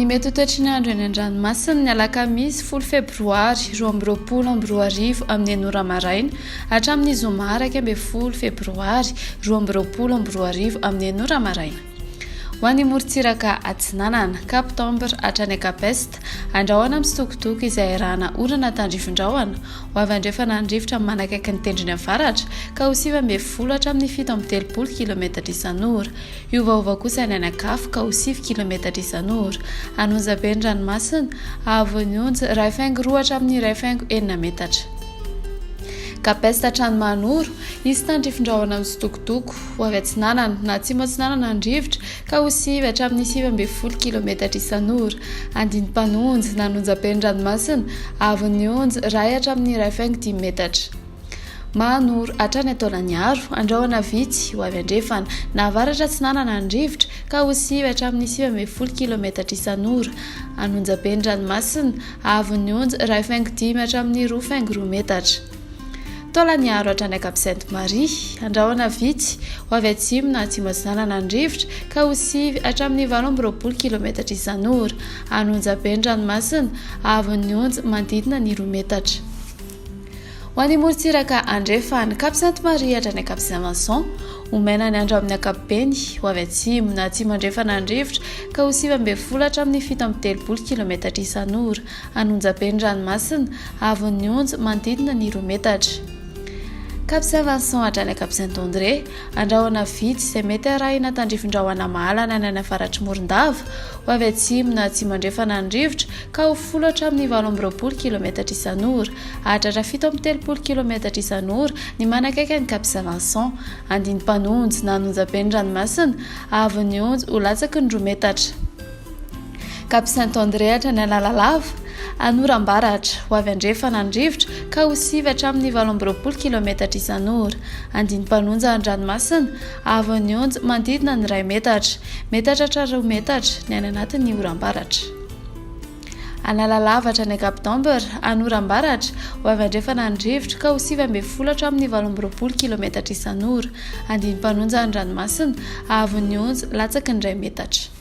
Ny mety ho toetrin'andro eny an-dranomasina ny alakamisy 10 febroary 2024 amin'ny 9 maraina hatramin'ny zoma 10 febroary 2024 amin'ny 9 maraina. Ho an'ny morontsiraka Atsinanana, Cap Tombra hatrany Capesta, andrahoana amin'ny sitokotoko izay arahana orana tandrifin-drahona, ho avy andrefana andrivotra manakaiky ny tendrony avaratra ka ho 9 hatramin'ny 7 kilometatra isan'ora. Iovaova kosa ny anakafa ka ho 7 kilometatra isan'ora. Anonja be ny ranomasina, ahavon'ny onja 2,2 hatramin'ny 2,4 metatra. Capesta hatrany Manoro, izy tandrifin-drahona amin'ny sitokotoko, ho avy Atsinanana na Atsimo Atsinanana andrivotra ka ho 7 hatramin'ny 7 kilometatra isan'ora. Andinim-panonja na anonja be ny ranomasina, ahavon'ny onja 2 hatramin'ny 2,10 metatra. Manoro hatrany Taolagnaro, andrahoana vitsy, ho avy andrefana na avaratra Atsinanana andrivotra ka ho 7 hatramin'ny 7 kilometatra isan'ora. Anonja be ny ranomasina, ahavon'ny onja 2,10 hatramin'ny 2,2 metatra. Taolagnaro hatrany Sainte Marie, andrahoana vitsy, ho avy atsimo na Atsimo Atsinanana andrivotra ka ho 7 hatramin'ny 18 kilometatra isan'ora. Anonja be ny ranomasina, ahavon'ny onja manodidina ny 2 metatra. Ho an'ny morontsiraka andrefana Cap Sainte Marie hatrany Cap Saint-Vincent, omaina ny andro amin'ny ankapobeny, ho avy atsimo na atsimo andrefana andrivotra ka ho 9 hatramin'ny 17 kilometatra isan'ora. Anonja be ny ranomasina, ahavon'ny onja manodidina ny 2 metatra. Cap Saint-Vincent hatrany Cap Saint-André, andrahoana vitsy izay mety arahina tandrifin-drahona mahalana ny faratry Morondava, ho avy atsimo na atsimo andrefana andrivotra ka ho 10 hatramin'ny 18 kilometatra isan'ora. Hahatratra 17 kilometatra isan'ora ny manakaiky ny Cap Saint-Vincent. Andinim-panonja na anonja be ny ranomasina, ahavon'ny onja ho latsaky ny 2 metatra. Cap Saint-André hatrany Analalava, anoram-baratra, ho avy andrefana andrivotra ka ho 7 hatramin'ny 18 kilometatra isan'ora. Andinim-panonja an-dranomasina, ahavon'ny onja manodidina ny 2 metatra, metatra hatrany 2 metatra ny any anatin'ny oram-baratra. Analalava hatrany Cap Tombra, anoram-baratra, ho avy andrefana andrivotra ka ho 7 hatramin'ny 18 kilometatra isan'ora. Andinim-panonja an-dranomasina, ahavon'ny onja latsaky ny 2 metatra.